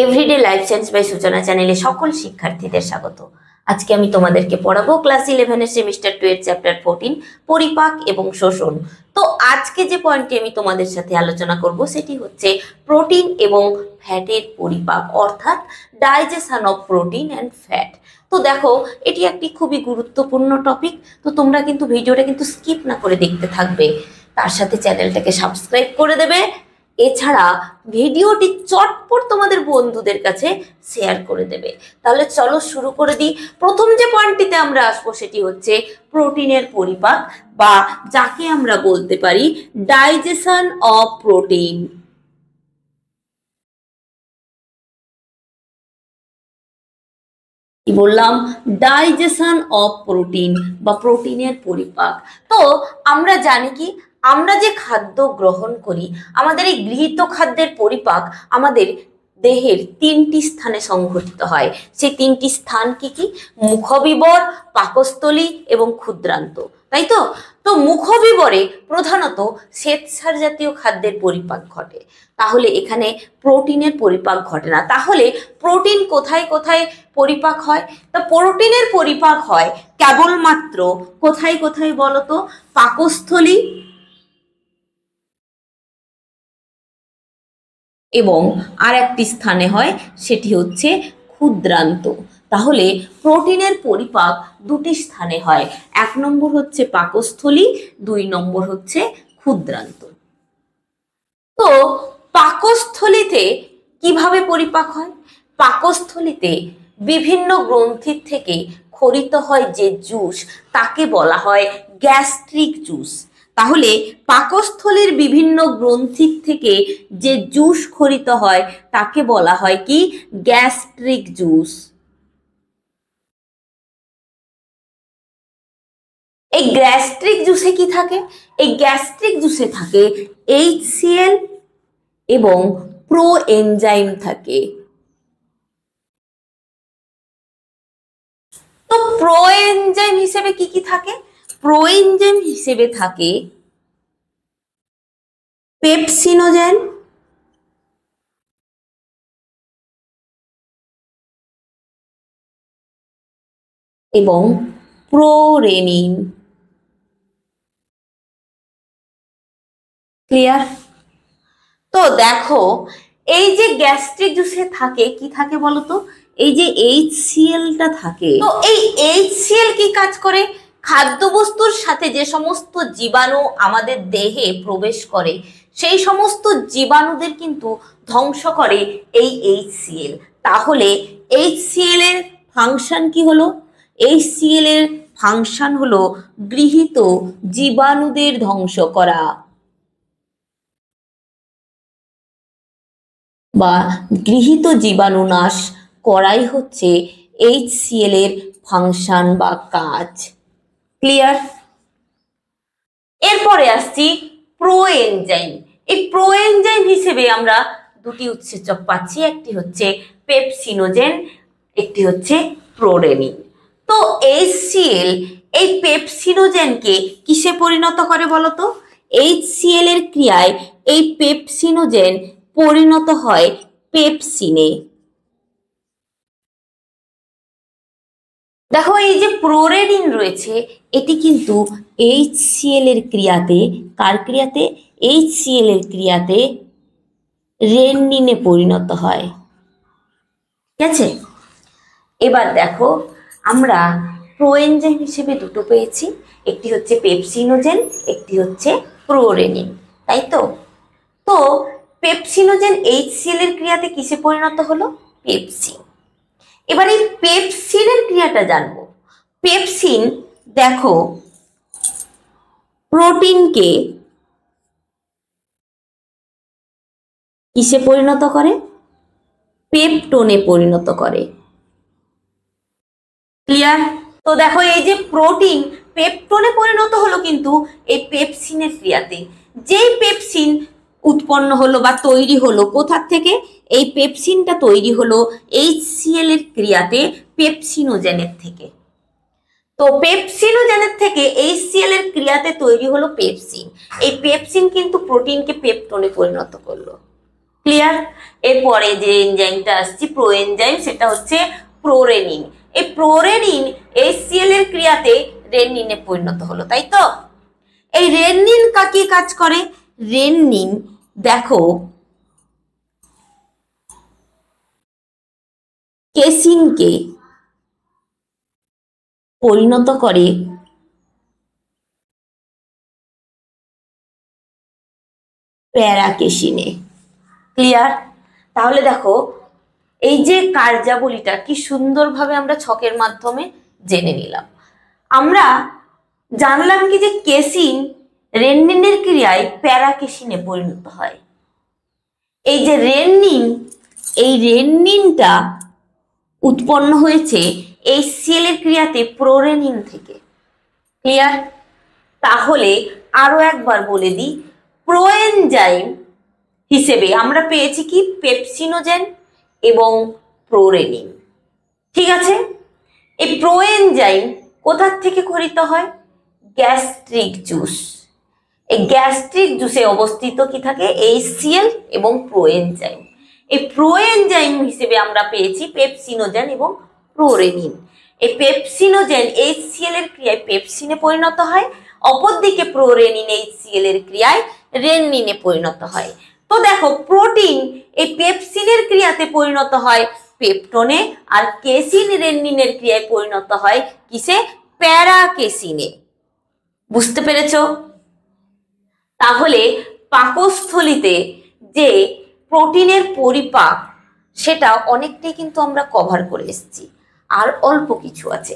Everyday life science by সূচনা চ্যানেলে সকল শিক্ষার্থীদের স্বাগত। আজকে আমি তোমাদেরকে পড়াবো ক্লাস 11 এর সেমিস্টার 2 এর চ্যাপ্টার 14 পরিপাক এবং শোষণ। তো আজকে যে পয়েন্টটি আমি তোমাদের সাথে আলোচনা করব সেটি হচ্ছে প্রোটিন এবং ফ্যাটের পরিপাক, অর্থাৎ digestion of protein and fat. তো দেখো, এটি একটি খুবই গুরুত্বপূর্ণ টপিক। তো তোমরা কিন্তু ভিডিওটা কিন্তু স্কিপ না করে দেখতে থাকবে, তার সাথে চ্যানেলটাকে সাবস্ক্রাইব করে দেবে। এছাড়া ভিডিওটি চটপট তোমাদের বন্ধুদের কাছে শেয়ার করে দেবে। তাহলে চলো শুরু করে দিই। প্রথম যে পয়েন্টটিতে আমরা আসবো সেটি হচ্ছে প্রোটিনের পরিপাক, বা যাকে আমরা বলতে পারি ডাইজেশন অফ প্রোটিন। কি বললাম? ডাইজেশন অফ প্রোটিন বা প্রোটিনের পরিপাক। তো আমরা জানি কি, আমরা যে খাদ্য গ্রহণ করি, আমাদের এই গৃহীত খাদ্যের পরিপাক আমাদের দেহের 3টি স্থানে সংঘটিত হয়। সেই 3টি স্থান কি কি? মুখবিবর, পাকস্থলী এবং ক্ষুদ্রান্ত, তাই তো? তো মুখবিবরে প্রধানত শ্বেতসার জাতীয় খাদ্যের পরিপাক ঘটে, তাহলে এখানে প্রোটিনের পরিপাক ঘটে না। তাহলে প্রোটিন কোথায় কোথায় পরিপাক হয়? তো প্রোটিনের পরিপাক হয় কেবলমাত্র কোথায় কোথায় বলতো? পাকস্থলী এবং আর একটি স্থানে হয়, সেটি হচ্ছে ক্ষুদ্রান্ত। তাহলে প্রোটিনের পরিপাক 2টি স্থানে হয়, 1 নম্বর হচ্ছে পাকস্থলী, 2 নম্বর হচ্ছে ক্ষুদ্রান্ত। তো পাকস্থলীতে কিভাবে পরিপাক হয়? পাকস্থলীতে বিভিন্ন গ্রন্থির থেকে ক্ষরিত হয় যে জুস, তাকে বলা হয় গ্যাস্ট্রিক জুস। তাহলে পাকস্থলীর বিভিন্ন গ্রন্থি থেকে যে জুস ক্ষরিত হয় তাকে বলা হয় কি? Gastric juice. এই গ্যাস্ট্রিক জুসে কি থাকে? এই গ্যাস্ট্রিক জুসে থাকে HCl এবং প্রো এনজাইম থাকে। তো প্রো এনজাইম হিসেবে কি কি থাকে? প্রো এনজাইম হিসেবে থাকে পেপসিনোজেন, এবং প্রোরেনিন। ক্লিয়ার? তো দেখো, এই যে গ্যাস্ট্রিক জুসে থাকে কি থাকে বলতো? এই যে HClটা থাকে। তো এই HCl কি কাজ করে? খাদ্যবস্তুর সাথে যে সমস্ত জীবাণু আমাদের দেহে প্রবেশ করে, সেই সমস্ত জীবাণুদের কিন্তু ধ্বংস করে এই HCl। তাহলে HCl এর ফাংশন কি হলো? HCl এর ফাংশন হলো গৃহীত জীবাণুদের ধ্বংস করা, বা গৃহীত জীবাণুনাশ করাই হচ্ছে HCl এর ফাংশন বা কাজ। ক্লিয়ার? এরপরে আসছি প্রো এনজাইম। এই প্রো এনজাইম হিসেবে আমরা 2টি উৎসেচক পাচ্ছি, একটি হচ্ছে পেপসিনোজেন, একটি হচ্ছে প্রোরেনিন। তো HCl এই পেপসিনোজেনকে কিসে পরিণত করে বলতো? HCl এর ক্রিয়ায় এই পেপসিনোজেন পরিণত হয় পেপসিনে। দেখো, এই যে প্রোরেনিন রয়েছে, এটি কিন্তু HCl এর ক্রিয়াতে, কার ক্রিয়াতে? HCl এর ক্রিয়াতে রেনিনে পরিণত হয়। ঠিক আছে? এবার দেখো, আমরা প্রোএনজাইম হিসেবে 2টো পেয়েছি, একটি হচ্ছে পেপসিনোজেন, একটি হচ্ছে প্রোরেনিন, তাই তো? তো পেপসিনোজেন HCl এর ক্রিয়াতে কিসে পরিণত হলো? পেপসিন। এবার এই পেপসিনের ক্রিয়াটা জানবো। পেপসিন দেখো প্রোটিনকে কিসে পরিণত করে? পেপটোনে পরিণত করে। ক্লিয়ার? তো দেখো, এই যে প্রোটিন পেপটোনে পরিণত হলো কিন্তু এই পেপসিনের ক্রিয়াতে। যেই পেপসিন উৎপন্ন হলো বা তৈরি হলো কোথা থেকে? এই পেপসিনটা তৈরি হলো HCl এর ক্রিয়াতে পেপসিনোজেনের থেকে। তো পেপসিনোজেনের থেকে HCl এর ক্রিয়াতে তৈরি হলো পেপসিন। এই পেপসিন কিন্তু প্রোটিনকে পেপটোনে পরিণত করলো। ক্লিয়ার? এরপরে যে এনজাইমটা আসছে প্রোএনজাইম, সেটা হচ্ছে প্রোরেনিন। এই প্রোরেনিন HCl এর ক্রিয়াতে রেনিনে পরিণত হলো, তাই তো? এই রেনিন কি কাজ করে? রেনিন দেখো কেসিনকে পরিণত করে প্যারাকেসিনে। ক্লিয়ার? তাহলে দেখো এই যে কার্যাবলীটা কি সুন্দরভাবে আমরা ছকের মাধ্যমে জেনে নিলাম। আমরা জানলাম কি যে কেসিন রেনিনের ক্রিয়ায় প্যারাকেসিনে পরিণত হয়। এই যে রেনিন, এই রেনিনটা উৎপন্ন হয়েছে HCl এর ক্রিয়াতে প্রোরেনিন থেকে। ক্লিয়ার? তাহলে আরো একবার বলে দিই, প্রোএনজাইম হিসেবে আমরা পেয়েছি কি পেপসিনোজেন এবং প্রোরেনিন। ঠিক আছে? এই প্রোএনজাইম কোথার থেকে খরিত হয়? Gastric juice. এই গ্যাস্ট্রিক জুসে অবস্থিত কি থাকে? HCl এবং প্রোএনজাইম। এই প্রোএনজাইম হিসেবে আমরা পেয়েছি পেপসিনোজেন এবং প্রোরেনিন। এই পেপসিনোজেন HCl এর ক্রিয়ায় পেপসিনে পরিণত হয়, অপরদিকে প্রোরেনিন HCl এর ক্রিয়ায় রেনিনে পরিণত হয়। তো দেখো প্রোটিন এই পেপসিনের ক্রিয়াতে পরিণত হয় পেপটোনে, আর কেসিন রেনিনের ক্রিয়ায় পরিণত হয় কিসে? প্যারাকেসিনে। বুঝতে পেরেছো? তাহলে পাকস্থলীতে যে প্রোটিনের পরিপাক সেটা অনেকটাই কিন্তু আমরা কভার করে এসেছি, আর অল্প কিছু আছে।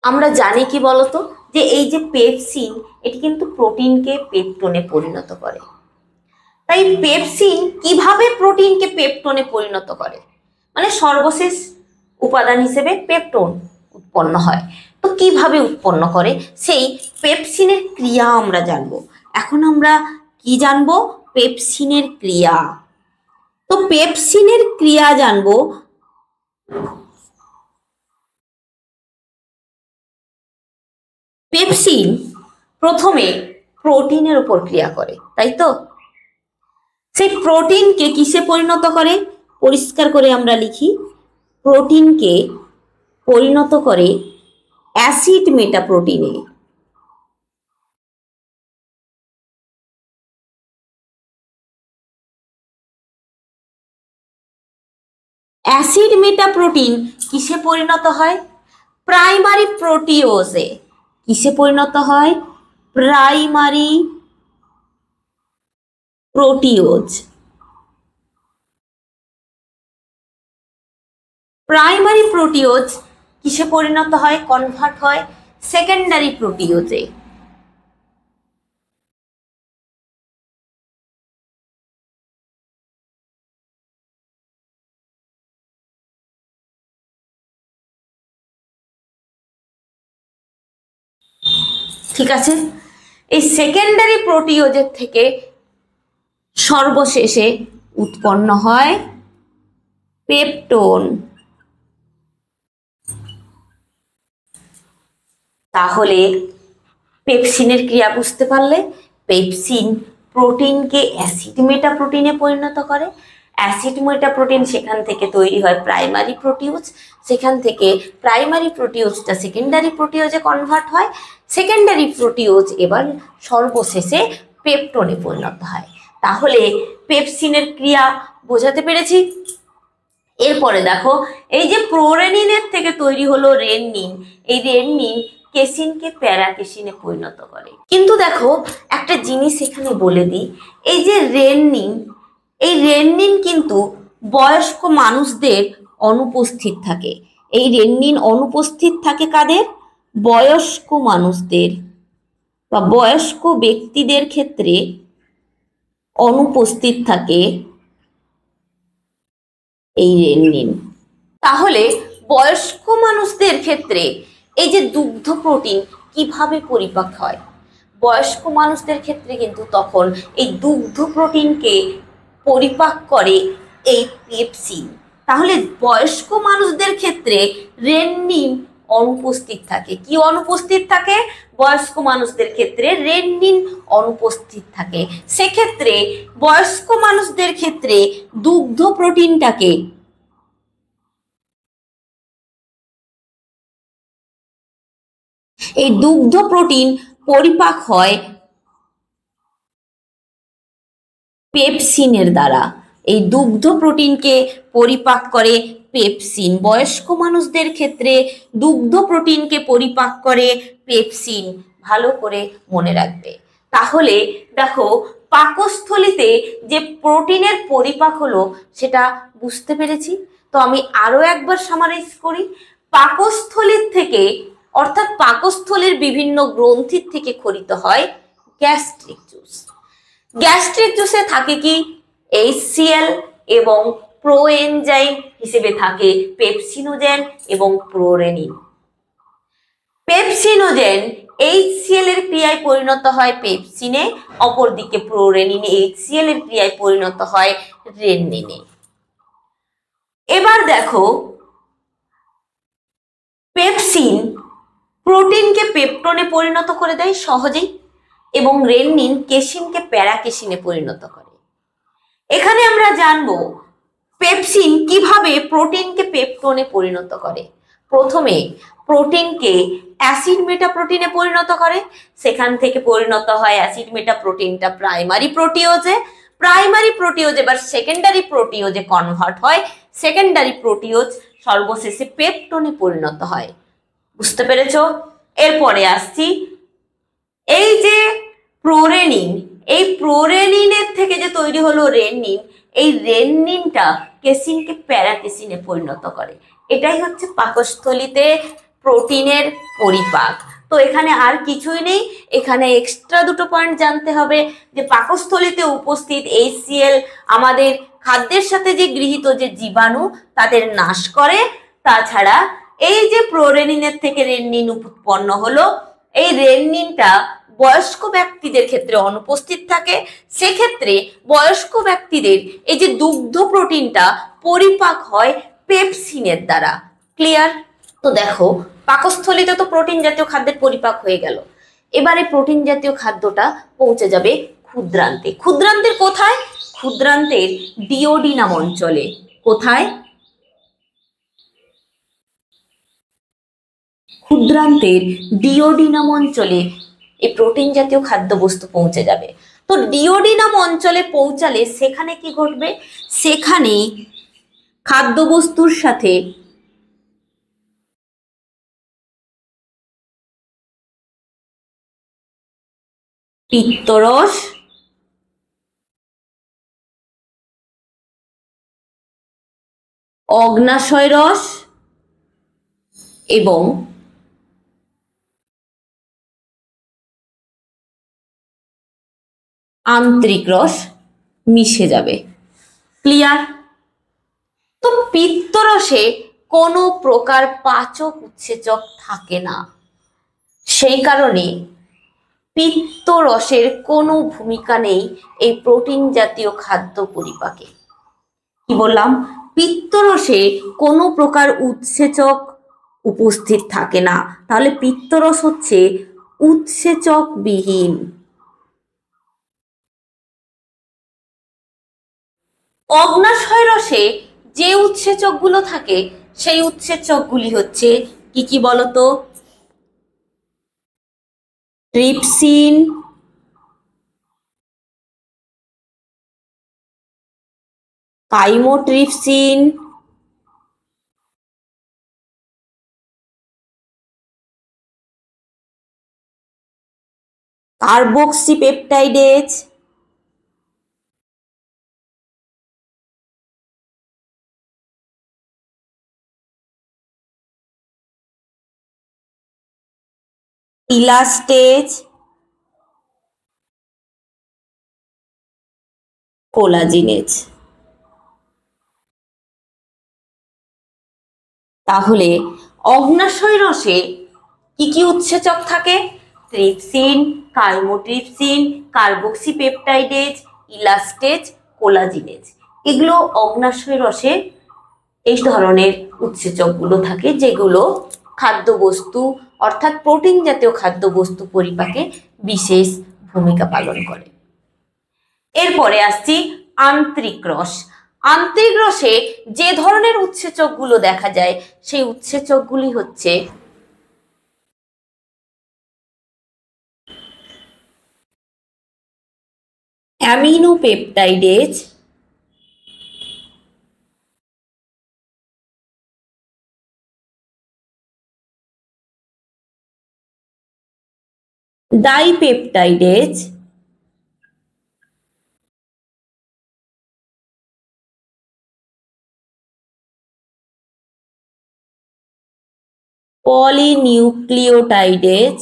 আমরা জানি কি বলতো, যে এই যে পেপসিন এটি কিন্তু প্রোটিনকে পেপটোনে পরিণত করে। তাই পেপসিন কিভাবে প্রোটিনকে পেপটোনে পরিণত করে? মানে সর্বশেষ উপাদান হিসেবে পেপটোন উৎপন্ন হয়। তো কিভাবে উৎপন্ন করে সেই পেপসিনের ক্রিয়া আমরা জানবো। এখন আমরা কি জানবো? পেপসিনের ক্রিয়া। তো পেপসিনের ক্রিয়া জানবো। পেপসিন প্রথমে প্রোটিনের উপর ক্রিয়া করে, তাই তো? সেই প্রোটিনকে কিসে পরিণত করে? পরিষ্কার করে আমরা লিখি, প্রোটিনকে পরিণত করে অ্যাসিড মেটাপ্রোটিনে। অ্যাসিড মেটাপ্রোটিন কিসে পরিণত হয়? প্রাইমারি প্রোটিওজে। কিসে পরিণত হয়? Primary proteose. প্রাইমারি প্রোটিওজ কিসে পরিণত হয়? কনভার্ট হয় সেকেন্ডারি প্রোটিওজে। ঠিক আছে? এই সেকেন্ডারি প্রোটিওজের থেকে সর্বশেষে উৎপন্ন হয় পেপটোন। তাহলে পেপসিনের ক্রিয়া বুঝতে পারলে, পেপসিন প্রোটিনকে অ্যাসিড মেটাপ্রোটিনে পরিণত করে। অ্যাসিড মেটাপ্রোটিন সেখান থেকে তৈরি হয় প্রাইমারি প্রোটিওজ, সেখান থেকে প্রাইমারি প্রোটিওজটা সেকেন্ডারি প্রোটিওজে কনভার্ট হয়, সেকেন্ডারি প্রোটিওজ এবার সর্বশেষে পেপটোনে পরিণত হয়। তাহলে পেপসিনের ক্রিয়া বোঝাতে পেরেছি। এরপরে দেখো এই যে প্রোরেনিনের থেকে তৈরি হলো রেনিন, এই রেনিন কেসিনকে প্যারাকেসিনে পরিণত করে। কিন্তু দেখো একটা জিনিস এখানে বলে দিই, এই যে রেনিন, এই রেনিন কিন্তু বয়স্ক মানুষদের অনুপস্থিত থাকে। এই রেনিন অনুপস্থিত থাকে কাদের? বয়স্ক মানুষদের বা বয়স্ক ব্যক্তিদের ক্ষেত্রে অনুপস্থিত থাকে এই রেনিন। তাহলে বয়স্ক মানুষদের ক্ষেত্রে এই যে দুগ্ধ প্রোটিন কিভাবে পরিপাক হয়? বয়স্ক মানুষদের ক্ষেত্রে কিন্তু তখন এই দুগ্ধ প্রোটিনকে পরিপাক করে এই পেপসিন। তাহলে বয়স্ক মানুষদের ক্ষেত্রে রেনিন অনুপস্থিত থাকে। কি অনুপস্থিত থাকে? বয়স্ক মানুষদের ক্ষেত্রে রেননিন অনুপস্থিত থাকে। সেক্ষেত্রে বয়স্ক মানুষদের ক্ষেত্রে দুগ্ধ প্রোটিনটাকে এই দুগ্ধ প্রোটিন পরিপাক হয় পেপসিনের দ্বারা। এই দুগ্ধ প্রোটিনকে পরিপাক করে পেপসিন। বয়স্ক মানুষদের ক্ষেত্রে দুগ্ধ প্রোটিনকে পরিপাক করে পেপসিন। ভালো করে মনে রাখবে। তাহলে দেখো, পাকস্থলীতে যে প্রোটিনের পরিপাক হলো সেটা বুঝতে পেরেছি। তো আমি আরো একবার সামারাইজ করি। পাকস্থলীর থেকে অর্থাৎ পাকস্থলীর বিভিন্ন গ্রন্থির থেকে ক্ষরিত হয় গ্যাস্ট্রিক জুস। গ্যাস্ট্রিক জুসে থাকে কি? HCl এবং প্রোএনজাইম হিসেবে থাকে পেপসিনোজেন এবং প্রোরেনিন। পেপসিনোজেন HCl এর ক্রিয়ায় পরিণত হয় পেপসিনে, অপরদিকে প্রোরেনিন HCl এর ক্রিয়ায় পরিণত হয় রেননিনে। এবার দেখো, পেপসিন প্রোটিনকে পেপটোনে পরিণত করে দেয় সহজেই, এবং রেননিন কেসিনকে প্যারাকেসিনে পরিণত করে। এখানে আমরা জানবো পেপসিন কিভাবে প্রোটিনকে পেপটোনে পরিণত করে। প্রথমে প্রোটিনকে অ্যাসিড মেটাপ্রোটিনে পরিণত করে, সেখান থেকে পরিণত হয় অ্যাসিড মেটাপ্রোটিনটা প্রাইমারি প্রোটিওজে। প্রাইমারি প্রোটিওজ এবার সেকেন্ডারি প্রোটিওজে কনভার্ট হয়, সেকেন্ডারি প্রোটিওজ সর্বশেষে পেপটোনে পরিণত হয়। বুঝতে পেরেছো? এরপরে আসছি, এই যে প্রোরেনিন, এই প্রোরেনিনের থেকে যে তৈরি হলো রেননিন, এই রেননিনটা কেসিনকে প্যারাকেসিনে পরিণত করে। এটাই হচ্ছে পাকস্থলীতে প্রোটিনের পরিপাক। তো এখানে আর কিছুই নেই, এখানে এক্সট্রা দুটো পয়েন্ট জানতে হবে যে পাকস্থলীতে উপস্থিত HCl আমাদের খাদ্যের সাথে যে গৃহীত যে জীবাণু তাদের নাশ করে। তাছাড়া এই যে প্রোরেনিনের থেকে রেননিন উৎপন্ন হলো, এই রেননিনটা বয়স্ক ব্যক্তিদের ক্ষেত্রে অনুপস্থিত থাকে। সেক্ষেত্রে বয়স্ক ব্যক্তিদের এই যে দুগ্ধ প্রোটিনটা পরিপাক হয় পেপসিনের দ্বারা। ক্লিয়ার? তো দেখো, পাকস্থলীতে তো প্রোটিন জাতীয় খাদ্যের পরিপাক হয়ে গেল। এবারে প্রোটিন জাতীয় খাদ্যটা পৌঁছে যাবে ক্ষুদ্রান্তে। ক্ষুদ্রান্তের কোথায়? ক্ষুদ্রান্তের ডিওডিনাম অঞ্চলে। কোথায়? ক্ষুদ্রান্তের ডিওডিনাম অঞ্চলে এই প্রোটিন জাতীয় খাদ্যবস্তু পৌঁছে যাবে। তো ডিওডিনাম অঞ্চলে পৌঁছালে সেখানে কি ঘটবে? সেখানে খাদ্যবস্তুর সাথে পিত্তরস, অগ্নাশয় রস এবং আন্তরিক রস মিশে যাবে। ক্লিয়ার? তো পিত্তরসে কোনো প্রকার পাচক উৎসেচক থাকে না, সেই কারণে পিত্তরসের কোনো ভূমিকা নেই এই প্রোটিন জাতীয় খাদ্য পরিপাকে। কি বললাম? পিত্তরসে কোনো প্রকার উৎসেচক উপস্থিত থাকে না, তাহলে পিত্তরস হচ্ছে উৎসেচক বিহীন। অগ্নাশয় রসে যে উৎসেচকগুলো থাকে সেই উৎসেচকগুলি হচ্ছে কি কি বলতো? Trypsin, chymotrypsin, কার্বক্সিপেপটাইডেজ, ইলাস্টেজ, collagenase. তাহলে অগ্নাশয় রসে কি কি উৎসেচক থাকে? Trypsin, chymotrypsin, কার্বক্সিপেপটাইডেজ, ইলাস্টেজ, collagenase. এগুলো অগ্নাশয় রসে এই ধরনের উৎসেচকগুলো থাকে যেগুলো খাদ্যবস্তু অর্থাৎ প্রোটিন জাতীয় খাদ্যবস্তু পরিপাকে বিশেষ ভূমিকা পালন করে। এরপরে আসছি আন্ত্রিক রস। আন্ত্রিক রসে যে ধরনের উৎসেচকগুলো দেখা যায় সেই উৎসেচকগুলি হচ্ছে অ্যামিনোপেপটাইডেজ, ডাইপেপটাইডেজ, পলিনিউক্লিওটাইডেজ,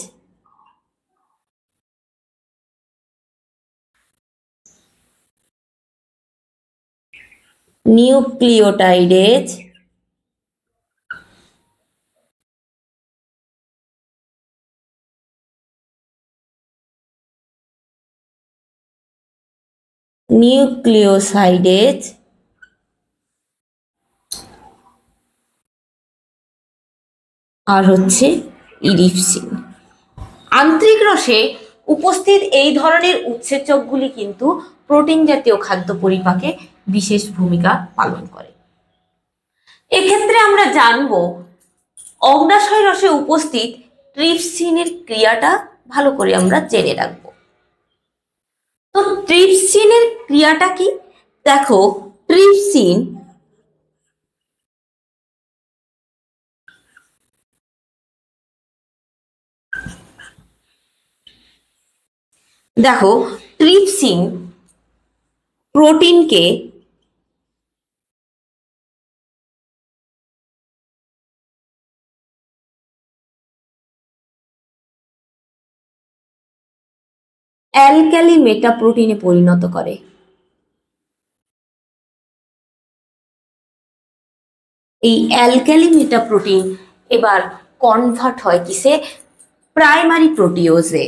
নিউক্লিওটাইডেজ, নিউক্লিওসাইডেজ, আর হচ্ছে ইরিপসিন। আন্ত্রিক রসে উপস্থিত এই ধরনের উৎসেচকগুলি কিন্তু প্রোটিন জাতীয় খাদ্য পরিপাকে বিশেষ ভূমিকা পালন করে। এক্ষেত্রে আমরা জানবো অগ্ন্যাশয় রসে উপস্থিত ট্রিপসিনের ক্রিয়াটা ভালো করে আমরা জেনে রাখবো। তো ট্রিপসিনের ক্রিয়াটা কি? দেখো, ট্রিপসিন প্রোটিনকে অ্যালকালি মেটাপ্রোটিনে পরিণত করে। এই অ্যালকালি মেটাপ্রোটিন এবার কনভার্ট হয় কিসে? প্রাইমারি প্রোটিওজে।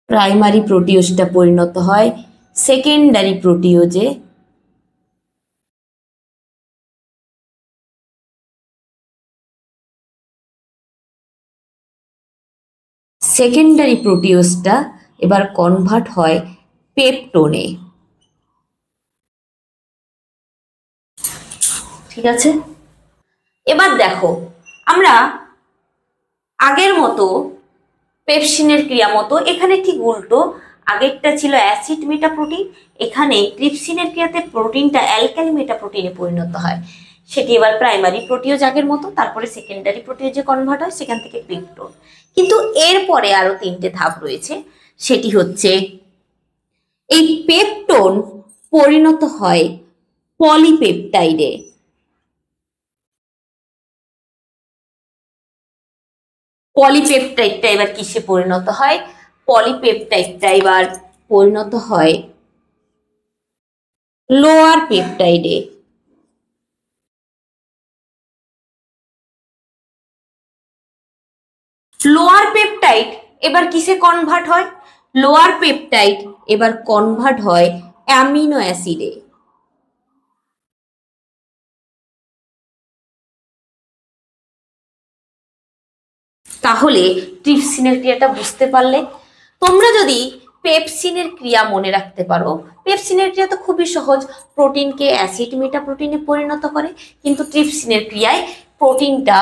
প্রাইমারি প্রোটিওজটা পরিণত হয় সেকেন্ডারি প্রোটিওজে। সেকেন্ডারি প্রোটিওজটা এবার কনভার্ট হয় পেপটোনে। ঠিক আছে, এবার দেখো আমরা আগের মতো পেপসিনের ক্রিয়া মতো এখানে ঠিক উল্টো, আগেরটা ছিল অ্যাসিড মেটাপ্রোটিন, এখানে ট্রিপসিনের ক্রিয়াতে প্রোটিনটা অ্যালকালি মেটাপ্রোটিনে পরিণত হয়। সেটি এবার প্রাইমারি প্রোটিওজ আগের মতো, তারপরে সেকেন্ডারি প্রোটিওজে কনভার্ট হয়, সেখান থেকে পেপটোন। কিন্তু এরপরে আরো তিনটে ধাপ রয়েছে, সেটি হচ্ছে এই পেপটোন পরিণত হয় পলিপেপটাইডে। পলিপেপটাইডটা এবার কিসে পরিণত হয়? পলিপেপটাইডটা এবার পরিণত হয় লোয়ার পেপটাইডে। লোয়ার পেপটাইড এবার কিসে কনভার্ট হয়? লোয়ার পেপটাইড এবার কনভার্ট হয় অ্যামিনো অ্যাসিডে। তাহলে ট্রিপসিনের ক্রিয়াটা বুঝতে পারলে? তোমরা যদি পেপসিনের ক্রিয়া মনে রাখতে পারো, পেপসিনের ক্রিয়া তো খুবই সহজ, প্রোটিনকে অ্যাসিড মেটাপ্রোটিনে পরিণত করে, কিন্তু ট্রিপসিনের ক্রিয়ায় প্রোটিনটা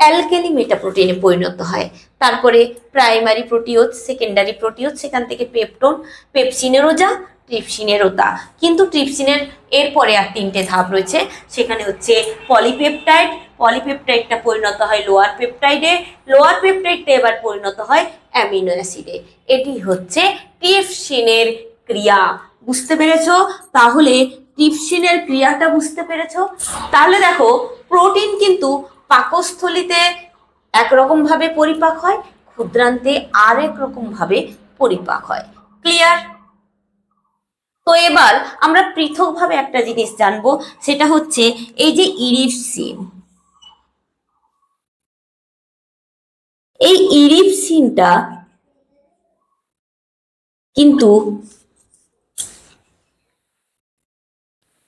অ্যালকালি মেটাপ্রোটিনে পরিণত হয়। তারপরে প্রাইমারি প্রোটিওজ, সেকেন্ডারি প্রোটিওজ, সেখান থেকে পেপটোন, পেপসিনেরও যা ট্রিপসিনেরও তা। কিন্তু ট্রিপসিনের এরপরে আর তিনটে ধাপ রয়েছে, সেখানে হচ্ছে পলিপেপটাইড, পলিপেপটাইডটা পরিণত হয় লোয়ার পেপটাইডে, লোয়ার পেপটাইডটা এবার পরিণত হয় অ্যামিনো অ্যাসিডে। এটি হচ্ছে ট্রিপসিনের ক্রিয়া। বুঝতে পেরেছো? তাহলে ট্রিপসিনের ক্রিয়াটা বুঝতে পেরেছো? তাহলে দেখো, প্রোটিন কিন্তু পাকস্থলিতে একরকম ভাবে পরিপাক হয়, ক্ষুদ্রান্তে আরেক রকম ভাবে পরিপাক হয়। ক্লিয়ার? তো এবার আমরা পৃথকভাবে একটা জিনিস জানবো, সেটা হচ্ছে এই যে ইরিপসিন, এই ইরিপসিনটা কিন্তু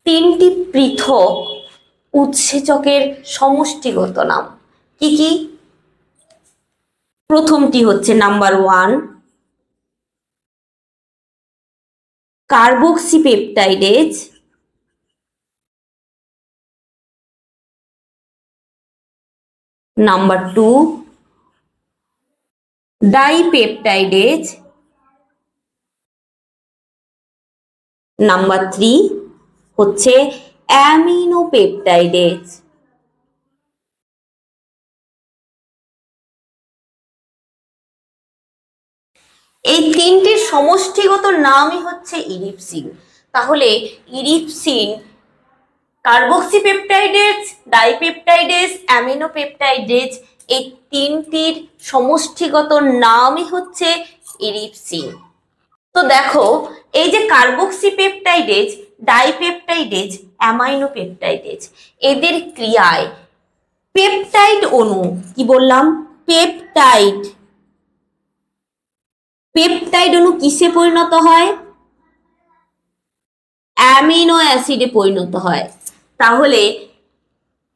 তিনটি পৃথক উৎসেচকের সমষ্টিগত নাম কি কি? প্রথমটি হচ্ছে নাম্বার 1 কার্বক্সিপেপটাইডেজ, নাম্বার 2 ডাইপেপটাইডেজ, নাম্বার 3 হচ্ছে অ্যামিনোপেপটাইডেজ। এই তিনটির সমষ্টিগত নামই হচ্ছে ইরিপসিন। তাহলে ইরিপসিন কার্বক্সিপেপটাইডেজ, ডাইপেপটাইডেজ, অ্যামিনোপেপটাইডেজ এই তিনটির সমষ্টিগত নামই হচ্ছে ইরিপসিন। তো দেখো এই যে কার্বক্সিপেপটাইডেজ, ডাইপেপটাইডেজ, অ্যামাইনোপেপটাইডেজ এদের ক্রিয়ায় পেপটাইড অণু, কি বললাম, পেপটাইড, পেপটাইড অণু কিসে পরিণত হয়? অ্যামিনো অ্যাসিডে পরিণত হয়। তাহলে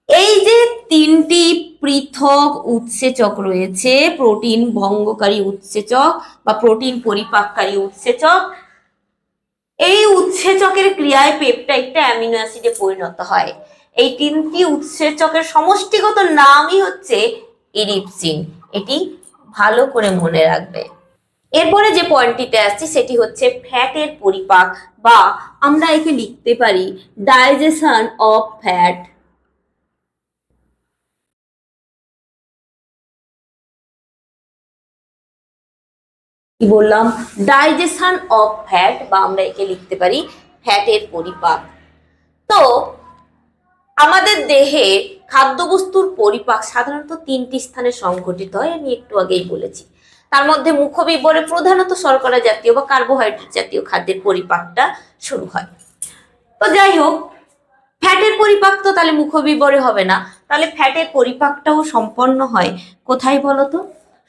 এই যে তিনটি পৃথক উৎসেচক রয়েছে, প্রোটিন ভঙ্গকারী উৎসেচক বা প্রোটিন পরিপাককারী উৎসেচক, এই উৎসেচকের ক্রিয়ায় পেপটাইডটা অ্যামিনো অ্যাসিডে পরিণত হয়। এই তিনটি উৎসেচকের সমষ্টিগত নামই হচ্ছে ইরিপসিন। এটি ভালো করে মনে রাখবে। এরপরে যে পয়েন্টটিতে আসছি সেটি হচ্ছে ফ্যাটের পরিপাক, বা আমরা একে লিখতে পারি ডাইজেশন অফ ফ্যাট। কি বললাম? ডাইজেশন অফ ফ্যাট, বা আমরা একে লিখতে পারি ফ্যাটের পরিপাক। তো আমাদের দেহে খাদ্যবস্তুর পরিপাক সাধারণত তিনটি স্থানে সংঘটিত হয়, আমি একটু আগেই বলেছি। তার মধ্যে মুখবিবরে প্রধানত শর্করা জাতীয় বা কার্বোহাইড্রেট জাতীয় খাদ্যের পরিপাকটা শুরু হয়। তো যাই হোক, ফ্যাটের পরিপাক তো তাহলে মুখবিবরে হবে না, তাহলে ফ্যাটের পরিপাকটাও সম্পন্ন হয় কোথায় বলতো?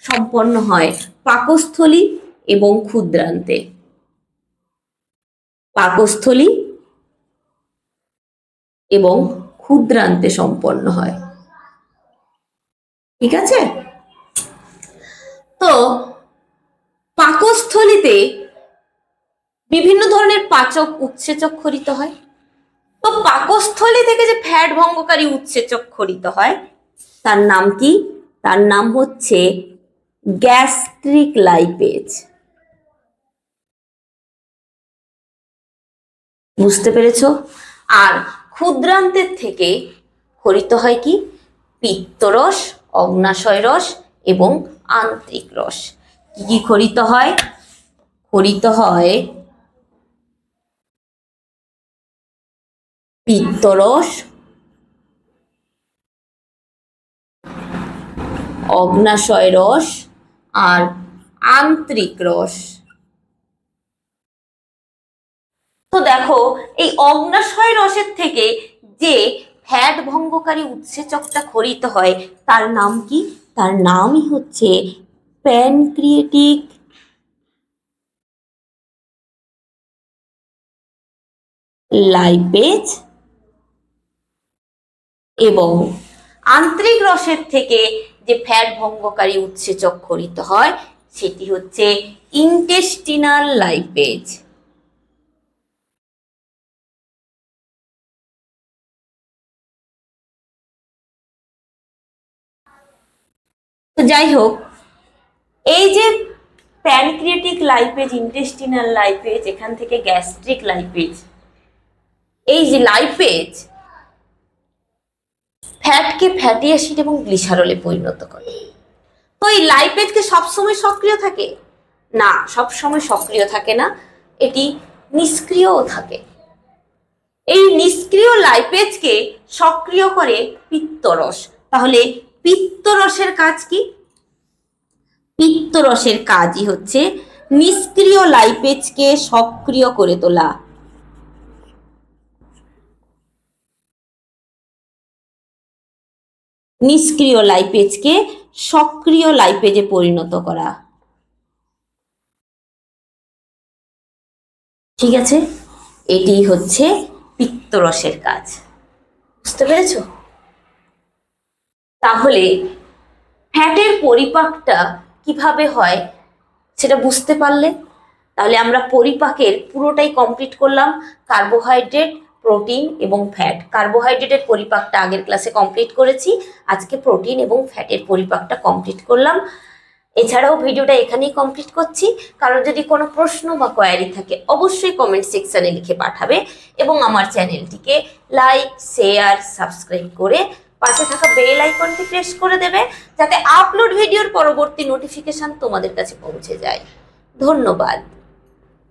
সম্পন্ন হয় পাকস্থলী এবং ক্ষুদ্রান্তে। পাকস্থলী এবং ক্ষুদ্রান্তে সম্পন্ন হয়। ঠিক আছে? তো পাকস্থলীতে বিভিন্ন ধরনের পাচক উৎসেচক খরিত হয়। তো পাকস্থলী থেকে যে ফ্যাট ভঙ্গকারী উৎসেচক খরিত হয় তার নাম কি? তার নাম হচ্ছে গ্যাস্ট্রিক লাইপেজ। বুঝতে পেরেছো? আর ক্ষুদ্রান্তের থেকে খরিত হয় কি? পিত্তরস, অগ্নাশয় রস এবং আন্ত্রিক রস। কি কি খরিত হয়? খরিত হয় পিত্তরস, অগ্নাশয় রস আর আন্ত্রিক রস। তো দেখো এই অগ্নাশয় রসের থেকে যে ফ্যাট ভঙ্গকারী উৎসেচকটা খরিত হয় তার নাম কি? তার নামই হচ্ছে প্যানক্রিয়েটিক লাইপেজ। এবং আন্ত্রিক রসের থেকে যে ফ্যাট ভঙ্গকারী উৎসেচক খরিত হয় সেটি হচ্ছে ইন্টেস্টিনাল লাইপেজ। তো যাই হোক, এই যে প্যানক্রিয়েটিক লাইপেজ, ইন্টেস্টিনাল লাইপেজ, এখান থেকে গ্যাস্ট্রিক লাইপেজ, এই যে লাইপেজ ফ্যাটকে ফ্যাটি অ্যাসিড এবং গ্লিসারলে পরিণত করে। তো এই লাইপেজকে সবসময় সক্রিয় থাকে না, সবসময় সক্রিয় থাকে না, এটি নিষ্ক্রিয়ও থাকে। এই নিষ্ক্রিয় লাইপেজকে সক্রিয় করে পিত্তরস। তাহলে পিত্তরসের কাজ কি? পিত্তরসের কাজই হচ্ছে নিষ্ক্রিয় লাইপেজকে সক্রিয় করে তোলা। নিষ্ক্রিয় লাইপেজকে সক্রিয় লাইপেজে পরিণত করা। ঠিক আছে, এটি হচ্ছে পিত্তরসের কাজ। বুঝতে পেরেছো? তাহলে ফ্যাটের পরিপাকটা কিভাবে হয় সেটা বুঝতে পারলে? তাহলে আমরা পরিপাকের পুরোটাই কমপ্লিট করলাম, কার্বোহাইড্রেট, প্রোটিন এবং ফ্যাট। কার্বোহাইড্রেটের পরিপাকটা আগের ক্লাসে কমপ্লিট করেছি, আজকে প্রোটিন এবং ফ্যাটের পরিপাকটা কমপ্লিট করলাম। এছাড়াও ভিডিওটা এখানেই কমপ্লিট করছি। কারোর যদি কোনো প্রশ্ন বা কোয়ারি থাকে অবশ্যই কমেন্ট সেকশনে লিখে পাঠাবে এবং আমার চ্যানেলটিকে লাইক, শেয়ার, সাবস্ক্রাইব করে পাশে থাকা বেল আইকনটি প্রেস করে দেবে, যাতে আপলোড ভিডিওর পরবর্তী নোটিফিকেশন তোমাদের কাছে পৌঁছে যায়। ধন্যবাদ।